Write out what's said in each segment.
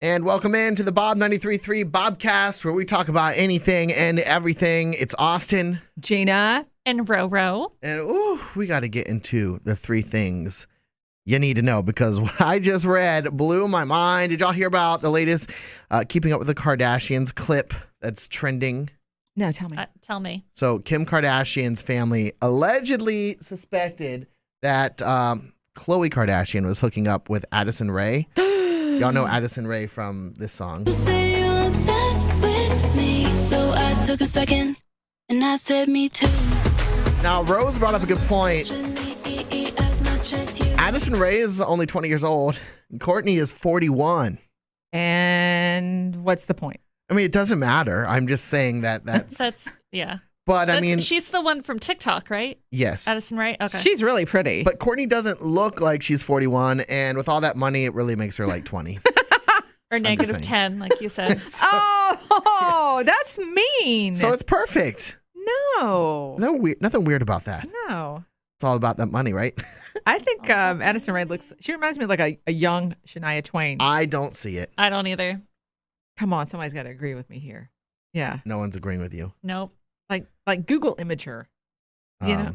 And welcome in to the Bob 93.3 Bobcast, where we talk about anything and everything. It's Austin, Gina, and Ro. And we got to get into the three things you need to know, because what I just read blew my mind. Did y'all hear about the latest Keeping Up with the Kardashians clip that's trending? No, tell me. Tell me. So Kim Kardashian's family allegedly suspected that Khloe Kardashian was hooking up with Addison Rae. Y'all know Addison Rae from this song. You say you're obsessed with me, so I took a second and I said me too. Now, Rose brought up a good point. Addison Rae is only 20 years old. And Courtney is 41. And what's the point? I mean, it doesn't matter. I'm just saying that's yeah. But I mean, she's the one from TikTok, right? Yes. Addison Rae? Okay. She's really pretty. But Courtney doesn't look like she's 41, and with all that money, it really makes her like 20. Or negative 10, like you said. Oh, that's mean. So it's perfect. No. Nothing weird about that. No. It's all about that money, right? I think Addison Rae she reminds me of like a young Shania Twain. I don't see it. I don't either. Come on, somebody's got to agree with me here. Yeah. No one's agreeing with you. Nope. Like Google image her. You know?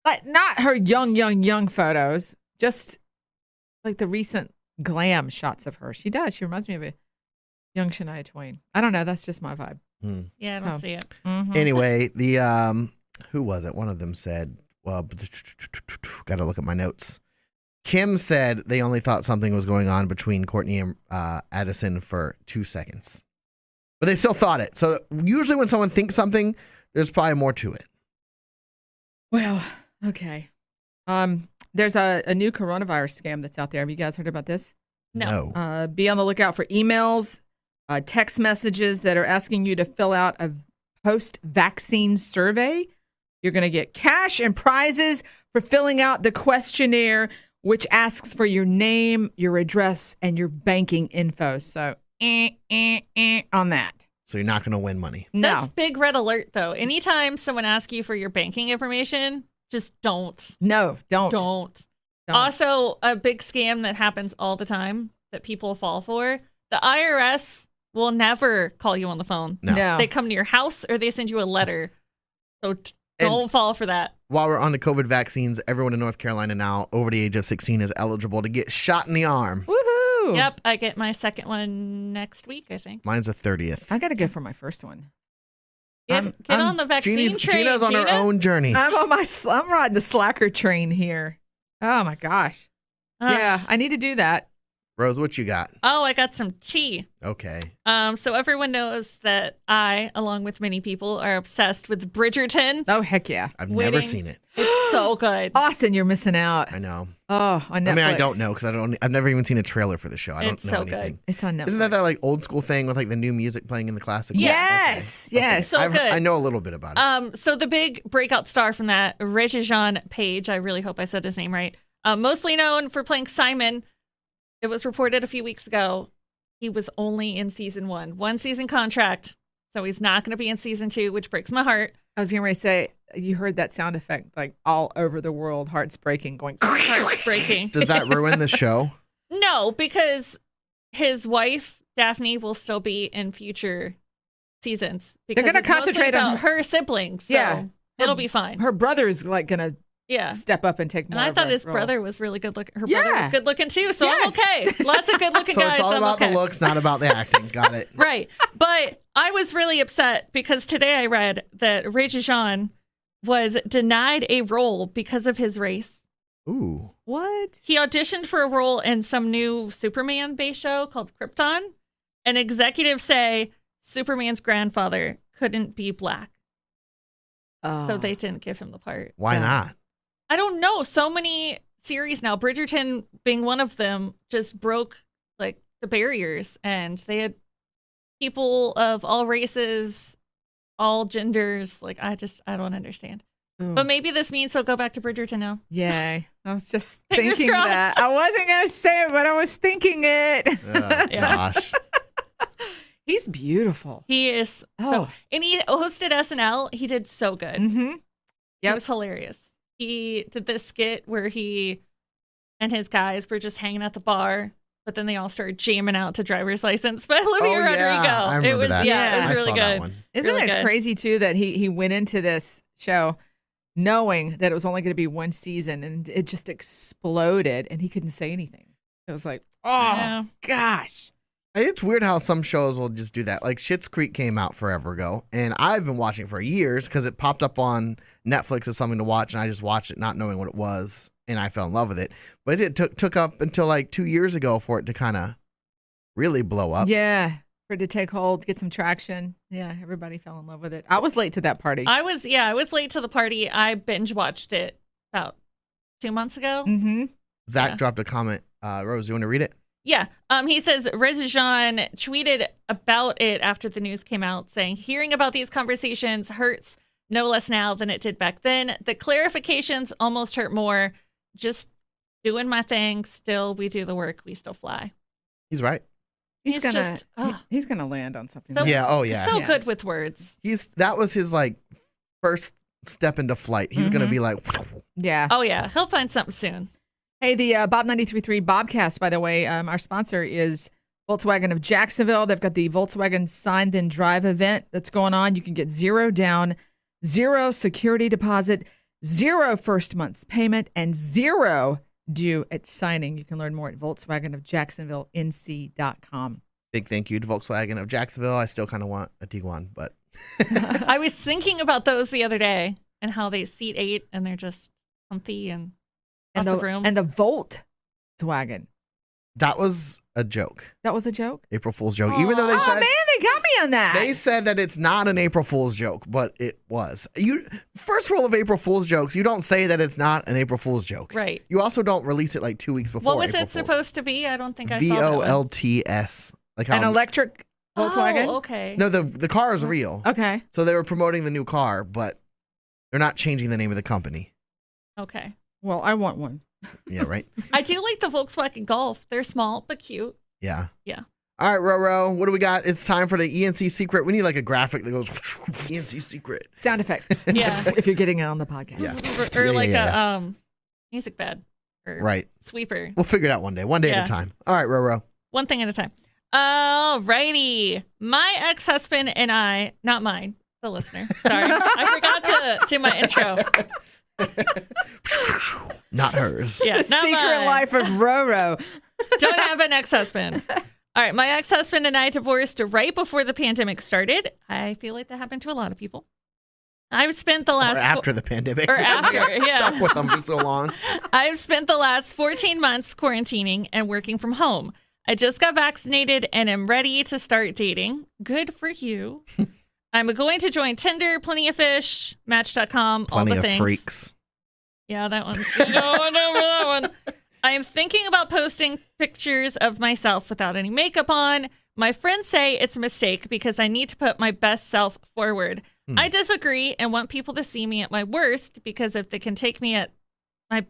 Like not her young photos, just like the recent glam shots of her. She does. She reminds me of a young Shania Twain. I don't know. That's just my vibe. Yeah, I don't see it. Mm-hmm. Anyway, the who was it? One of them said, well, got to look at my notes. Kim said they only thought something was going on between Courtney and Addison for 2 seconds. But they still thought it. So usually when someone thinks something, there's probably more to it. Well, okay. There's a new coronavirus scam that's out there. Have you guys heard about this? No. Be on the lookout for emails, text messages that are asking you to fill out a post-vaccine survey. You're going to get cash and prizes for filling out the questionnaire, which asks for your name, your address, and your banking info. So, on that. So you're not going to win money. No. That's big red alert, though. Anytime someone asks you for your banking information, just don't. No, don't. Don't. Also, a big scam that happens all the time that people fall for, the IRS will never call you on the phone. No. They come to your house or they send you a letter. So don't fall for that. While we're on the COVID vaccines, everyone in North Carolina now over the age of 16 is eligible to get shot in the arm. Woohoo! Yep, I get my second one next week, I think. Mine's the 30th. I got to go for my first one. Get on the vaccine train, Gina's on her own journey. I'm riding the slacker train here. Oh my gosh. Yeah, I need to do that. Rose, what you got? Oh, I got some tea. Okay. So everyone knows that I, along with many people, are obsessed with Bridgerton. Oh, heck yeah. I've never seen it. It's so good. Austin, you're missing out. I know. Oh, on Netflix. I mean, I don't know because I've never even seen a trailer for the show. I don't It's know so anything. good. It's on Netflix. Isn't that like old school thing with like the new music playing in the classic? Yes, Okay. yes. So good. I know a little bit about it. So the big breakout star from that, Regé-Jean Page, I really hope I said his name right, mostly known for playing Simon. It was reported a few weeks ago he was only in season 1 season contract, so he's not going to be in season 2, which breaks my heart. I was getting ready to say, you heard that sound effect like all over the world, hearts breaking, going. Hearts breaking. Does that ruin the show? No, because his wife Daphne will still be in future seasons. Because They're going it's to mostly concentrate on about her siblings. So Yeah. it'll be fine. Her brother's like going to step up and take more. And I of thought a his role. brother was really good looking. Her brother was good looking too, so Yes. I'm okay. Lots of good looking So guys. it's all I'm about okay. the looks, not about the acting. Got it. Right. But I was really upset because today I read that Regé-Jean was denied a role because of his race. Ooh. What? He auditioned for a role in some new Superman-based show called Krypton, and executives say Superman's grandfather couldn't be black, so they didn't give him the part. Why not? I don't know. So many series now, Bridgerton being one of them, just broke like the barriers, and they had people of all races, all genders. Like I don't understand. But maybe this means he'll go back to Bridgerton now. Yay. I was just Fingers thinking crossed. that. I wasn't going to say it, but I was thinking it. Oh, gosh. He's beautiful. He is. Oh. And he hosted SNL. He did so good. Mm-hmm. It Yep. was hilarious. He did this skit where he and his guys were just hanging at the bar but then they all started jamming out to Driver's License by Olivia Oh, Rodrigo. yeah. I It remember was that. yeah, it was I really saw that good. one. Isn't Really it good. crazy too that he went into this show knowing that it was only going to be one season and it just exploded and he couldn't say anything. It was like, oh Yeah. gosh. It's weird how some shows will just do that. Like Schitt's Creek came out forever ago, and I've been watching it for years because it popped up on Netflix as something to watch, and I just watched it not knowing what it was, and I fell in love with it. But it took up until like 2 years ago for it to kind of really blow up. Yeah. For it to take hold, get some traction. Yeah, everybody fell in love with it. I was late to that party. I was late to the party. I binge watched it about 2 months ago. Mm-hmm. Zach Yeah. dropped a comment. Rose, you want to read it? Yeah. He says Rezajan tweeted about it after the news came out, saying, "Hearing about these conversations hurts no less now than it did back then. The clarifications almost hurt more. Just doing my thing. Still, we do the work. We still fly." He's right. He's He's gonna just- ugh. he's gonna land on something. So- Yeah. Oh, yeah. So Yeah. good with words. That was his like first step into flight. He's gonna be like, Yeah. Oh yeah, he'll find something soon. Hey, the Bob 93.3 Bobcast, by the way, our sponsor is Volkswagen of Jacksonville. They've got the Volkswagen Sign Then Drive event that's going on. You can get 0 down, 0 security deposit, 0 first month's payment, and 0 due at signing. You can learn more at VolkswagenofJacksonvilleNC.com. big thank you to Volkswagen of Jacksonville. I still kind of want a Tiguan, but I was thinking about those the other day and how they seat 8 and they're just comfy and lots of room. And the Volkswagen. that was a joke. That was a joke? April Fool's joke. Even though they Oh, said man, they got me on that. they said that it's not an April Fool's joke, but it was. First rule of April Fool's jokes, you don't say that it's not an April Fool's joke. Right. You also don't release it like 2 weeks before. What was April it Fool's. supposed to be? I don't think I saw that one. VOLTS. Like how An electric Volkswagen? Oh, okay. No, the car is real. Okay. So they were promoting the new car, but they're not changing the name of the company. Okay. Well, I want one. Yeah, right? I do like the Volkswagen Golf. They're small but cute. Yeah. Yeah. All right, Roro, what do we got? It's time for the ENC secret. We need like a graphic that goes ENC secret. Sound effects. Yeah. If you're getting it on the podcast. Yeah. Or Yeah, like yeah, a music bed or Right. sweeper. We'll figure it out one day at Yeah. a time. All right, Roro. One thing at a time. Alrighty. My ex-husband and I, not mine, the listener. Sorry. I forgot to do my intro. Not hers. Yeah, The not secret mine. life of Roro. Don't have an ex-husband. All right, my ex-husband and I divorced right before the pandemic started. I feel like that happened to a lot of people. I've spent the Or last after the pandemic. or after, We got yeah. stuck with them for so long. I've spent the last 14 months quarantining and working from home. I just got vaccinated and am ready to start dating. Good for you. I'm going to join Tinder, Plenty of Fish, Match.com, all Plenty the of things. freaks. Yeah, that one. No, remember that one. I am thinking about posting pictures of myself without any makeup on. My friends say it's a mistake because I need to put my best self forward. I disagree and want people to see me at my worst because if they can take me at my...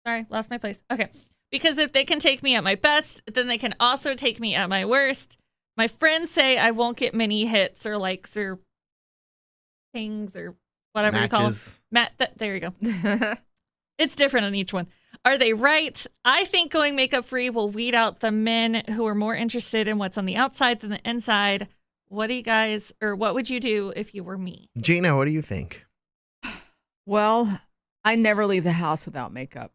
Sorry, lost my place. Okay. Because if they can take me at my best, then they can also take me at my worst. My friends say I won't get many hits or likes or pings or whatever you call them. Matches. There you go. It's different on each one. Are they right? I think going makeup free will weed out the men who are more interested in what's on the outside than the inside. What do you guys, or what would you do if you were me? Gina, what do you think? Well, I never leave the house without makeup.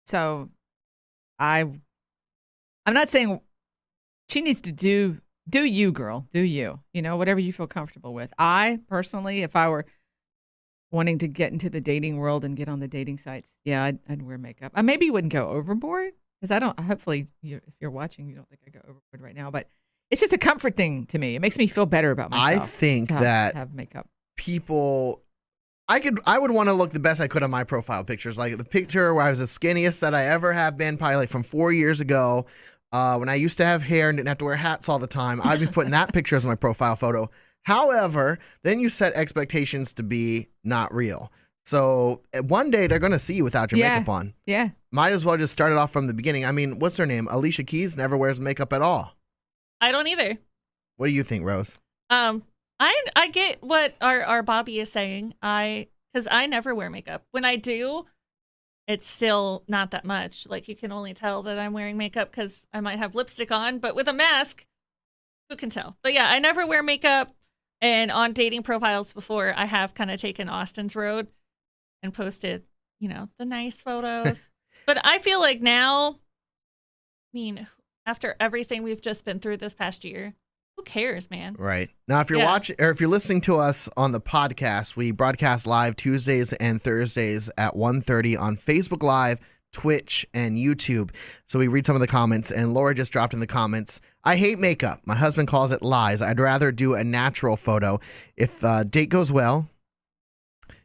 So I'm not saying she needs to do you, girl. Do you. You know, whatever you feel comfortable with. I personally, if I were wanting to get into the dating world and get on the dating sites, yeah, I'd wear makeup. I maybe wouldn't go overboard because I don't, hopefully, if you're watching, you don't think I go overboard right now, but it's just a comfort thing to me. It makes me feel better about myself. I think to that have makeup. people, I would want to look the best I could on my profile pictures. Like the picture where I was the skinniest that I ever have been, probably like from 4 years ago, when I used to have hair and didn't have to wear hats all the time. I'd be putting that picture as my profile photo. However, then you set expectations to be not real. So one day they're going to see you without your Yeah. makeup on. Yeah. Might as well just start it off from the beginning. I mean, what's her name? Alicia Keys never wears makeup at all. I don't either. What do you think, Rose? I get what our Bobby is saying. Because I never wear makeup. When I do, it's still not that much. Like, you can only tell that I'm wearing makeup because I might have lipstick on, but with a mask, who can tell? But yeah, I never wear makeup. And on dating profiles before, I have kind of taken Austin's road and posted, the nice photos. But I feel like now, after everything we've just been through this past year, who cares, man? Right. Now, if you're watching or if you're listening to us on the podcast, we broadcast live Tuesdays and Thursdays at 1:30 on Facebook Live, Twitch, and YouTube. So we read some of the comments, and Laura just dropped in the comments, I hate makeup. My husband calls it lies. I'd rather do a natural photo. If date goes well,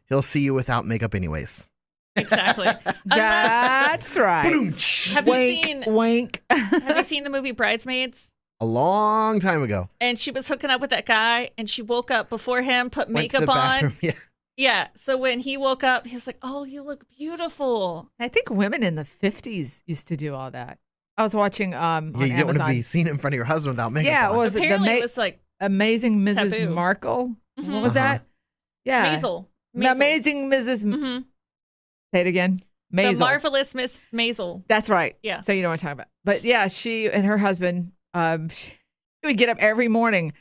he'll see you without makeup anyways. Exactly. That's right. Have Wink. you seen the movie Bridesmaids? A long time ago. And she was hooking up with that guy, and she woke up before him, put Went to makeup the on. bathroom. Yeah. Yeah. So when he woke up, he was like, "Oh, you look beautiful." I think women in the 50s used to do all that. I was watching on You don't want Amazon. to be seen in front of your husband without makeup Yeah, on. it was Apparently, it was like Amazing Mrs. taboo. Markle. Mhm. What was that? Yeah. Maisel. Amazing Mrs. Mm-hmm. Say it again. The Maisel. marvelous Miss Maisel. That's right. Yeah. So you know what I'm talking about. But yeah, she and her husband, she would get up every morning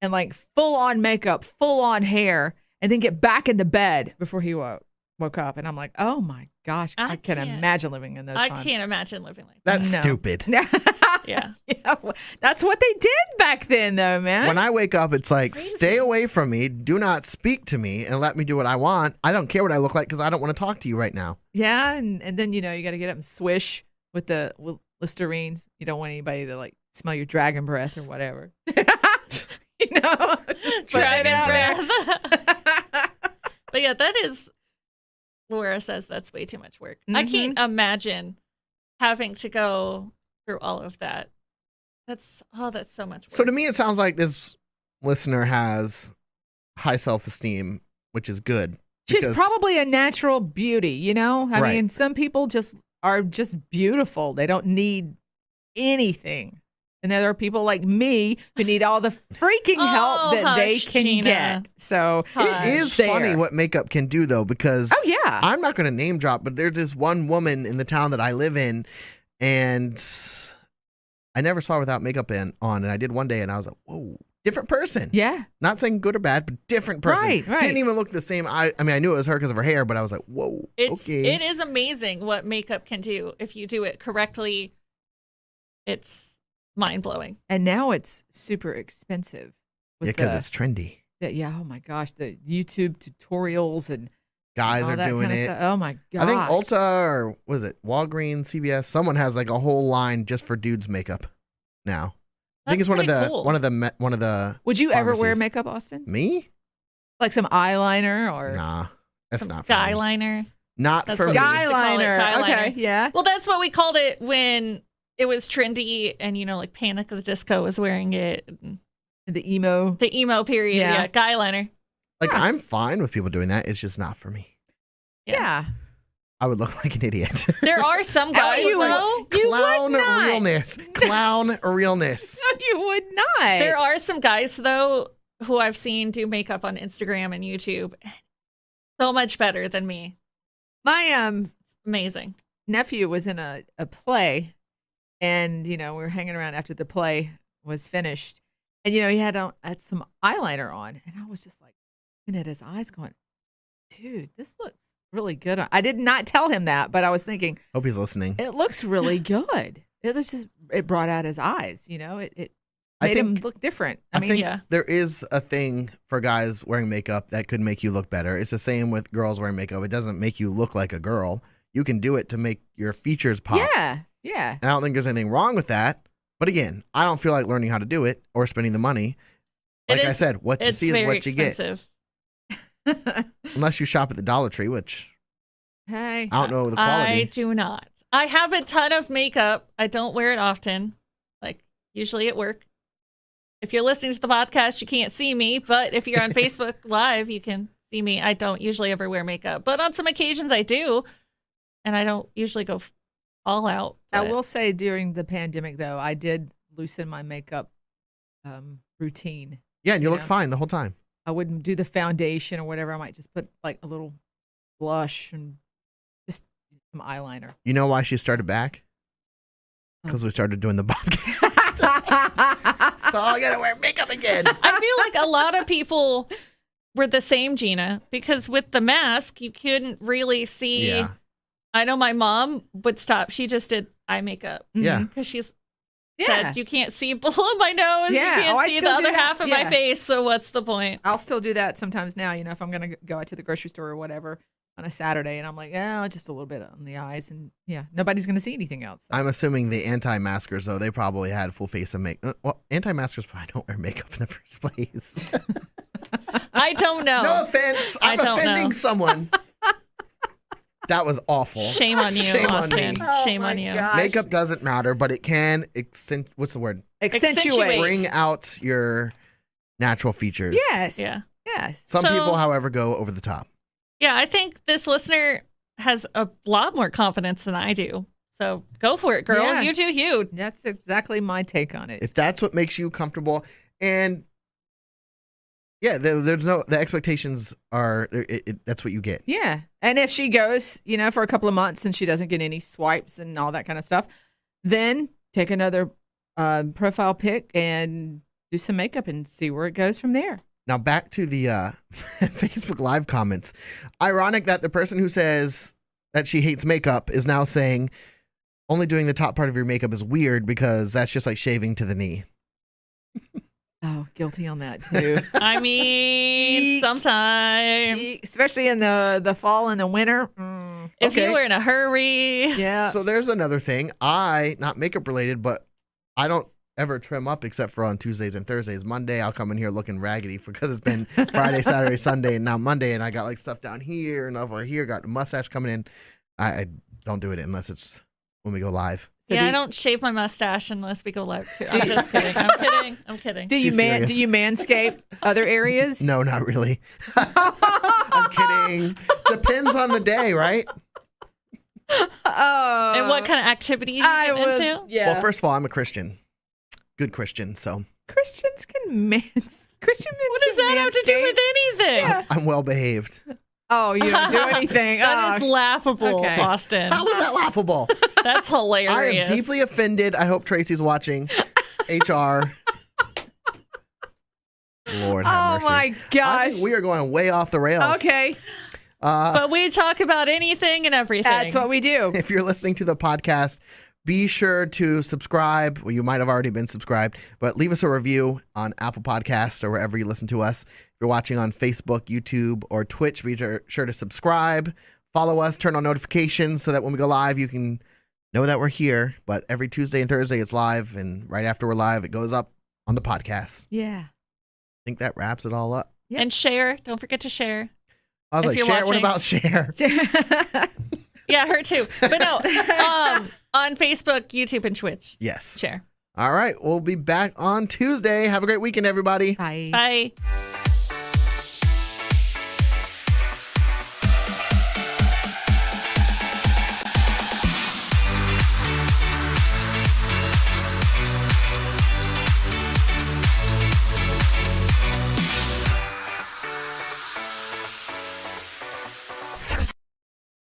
and like full on makeup, full on hair, and then get back into bed before he woke up. And I'm like, oh my gosh, I can can't- imagine living in those I times. can't imagine living like that. That's No. stupid. Yeah. Yeah, well, that's what they did back then, though, man. When I wake up, it's like, Crazy. stay away from me. Do not speak to me and let me do what I want. I don't care what I look like because I don't want to talk to you right now. Yeah, and then you got to get up and swish with the Listerines. You don't want anybody to like smell your dragon breath or whatever. Just put it out there. But yeah, that is, Laura says that's way too much work. I can't imagine having to go through all of that. That's so much work. So to me, it sounds like this listener has high self-esteem, which is good. She's because- probably a natural beauty, I Right. mean, some people are just beautiful. They don't need anything. And then there are people like me who need all the freaking help that they hush, can Gina. get. So It is there. funny what makeup can do, though, because Oh, yeah. I'm not going to name drop, but there's this one woman in the town that I live in, and I never saw her without makeup on, and I did one day, and I was like, whoa, different person. Yeah. Not saying good or bad, but different person. Right. Didn't even look the same. I mean, I knew it was her because of her hair, but I was like, whoa, okay. It is amazing what makeup can do if you do it correctly. It's mind-blowing. And now it's super expensive. Yeah, because it's trendy. Oh my gosh, the YouTube tutorials and Guys all are that doing kind of it. stuff. Oh my gosh. I think Ulta or was it Walgreens, CVS? Someone has like a whole line just for dudes makeup now. I think That's it's one of pretty the cool. one of the. Would you ever wear pharmacies. makeup, Austin? Me? Like some eyeliner or Nah, that's Some not for me. guy-liner. Not That's for what me. we used to call it, guyliner? guyliner. Okay, yeah. Well, that's what we called it when it was trendy, and like Panic at the Disco was wearing it. The emo. The emo period, Yeah. yeah, guy liner. Like Yeah. I'm fine with people doing that. It's just not for me. Yeah. I would look like an idiot. There are some guys you would- though. You Clown would not. realness. Clown realness. No, you would not. There are some guys though who I've seen do makeup on Instagram and YouTube. So much better than me. My Amazing. nephew was in a play, and we were hanging around after the play was finished, and he had some eyeliner on, and I was just like looking at his eyes, going, "Dude, this looks really good." I did not tell him that, but I was thinking Hope he's listening. it looks really good. It brought out his eyes, it I made him think- look different. I think yeah. there is a thing for guys wearing makeup that could make you look better. It's the same with girls wearing makeup. It doesn't make you look like a girl. You can do it to make your features pop. yeah. And I don't think there's anything wrong with that. But again, I don't feel like learning how to do it or spending the money. Like I said, what you It's see is very what you get. expensive. Unless you shop at the Dollar Tree, which Hey. I don't know the I quality. do not. I have a ton of makeup. I don't wear it often, like usually at work. If you're listening to the podcast, you can't see me, but if you're on Facebook Live, you can see me. I don't usually ever wear makeup, but on some occasions I do, and I don't usually go all out. I but- will say during the pandemic, though, I did loosen my makeup routine. Yeah, and you look Yeah. fine the whole time. I wouldn't do the foundation or whatever. I might just put like a little blush and just some eyeliner. You know why she started back? Because we started doing the Bobcast. So I gotta wear makeup again. I feel like a lot of people were the same, Gina, because with the mask, you couldn't really see. Yeah. I know my mom would stop. She just did eye makeup Yeah. because she's Yeah. said you can't see below my nose. Yeah. You can't I see still the do other that. half of Yeah. my face. So what's the point? I'll still do that sometimes now, if I'm going to go out to the grocery store or whatever on a Saturday and I'm like, just a little bit on the eyes and nobody's going to see anything else. So. I'm assuming the anti-maskers, though, they probably had full face of makeup. Well, anti-maskers probably don't wear makeup in the first place. I don't know. No offense. I I'm don't offending know. someone. That was awful. Shame on you, Shame on Austin. me. Shame on you. gosh. Makeup doesn't matter, but it can what's the word? Accentuate. Bring out your natural features. Yes. Yeah. Yes. Some So- people, however, go over the top. Yeah, I think this listener has a lot more confidence than I do. So go for it, girl. Yeah. You do you. That's exactly my take on it. If that's what makes you comfortable, and there's no, the expectations are that's what you get. Yeah. And if she goes, for a couple of months and she doesn't get any swipes and all that kind of stuff, then take another profile pic and do some makeup and see where it goes from there. Now back to the Facebook Live comments. Ironic that the person who says that she hates makeup is now saying only doing the top part of your makeup is weird because that's just like shaving to the knee. Oh, guilty on that too. I mean, Eek. sometimes. Especially in the fall and the winter. If Okay. you were in a hurry. Yeah. So there's another thing. Not makeup related, but I don't ever trim up except for on Tuesdays and Thursdays. Monday, I'll come in here looking raggedy because it's been Friday, Saturday, Sunday, and now Monday, and I got like stuff down here and over here. Got the mustache coming in. I don't do it unless it's when we go live. So Yeah, do I you- don't shave my mustache unless we go live. Too. I'm just kidding. I'm kidding. I'm kidding. Do you She's serious. do you manscape other areas? No, not really. I'm kidding. Depends on the day, right? Oh. And what kind of activities you I get was, into? yeah. Well, first of all, I'm a Christian. Good Christian, so Christians can Christian men What does can that have to do manscape? with anything? Yeah. I'm well behaved. Oh, you don't do anything. That is Oh. laughable, Okay. Austin. How is that laughable? That's I am hilarious. deeply offended. I hope Tracy's watching. HR. Lord have Oh mercy. my I gosh. think we are going way off the rails. Okay. But we talk about anything and everything. That's what we do. If you're listening to the podcast, be sure to subscribe. Well, you might have already been subscribed, but leave us a review on Apple Podcasts or wherever you listen to us. If you're watching on Facebook, YouTube, or Twitch, be sure to subscribe, follow us, turn on notifications so that when we go live, you can know that we're here. But every Tuesday and Thursday, it's live, and right after we're live, it goes up on the podcast. Yeah. I think that wraps it all up. And share. Don't forget to share. I was If like, you're share. What watching- about share? Yeah, her too. But no, on Facebook, YouTube, and Twitch. Yes. Share. All right. We'll be back on Tuesday. Have a great weekend, everybody. Bye. Bye.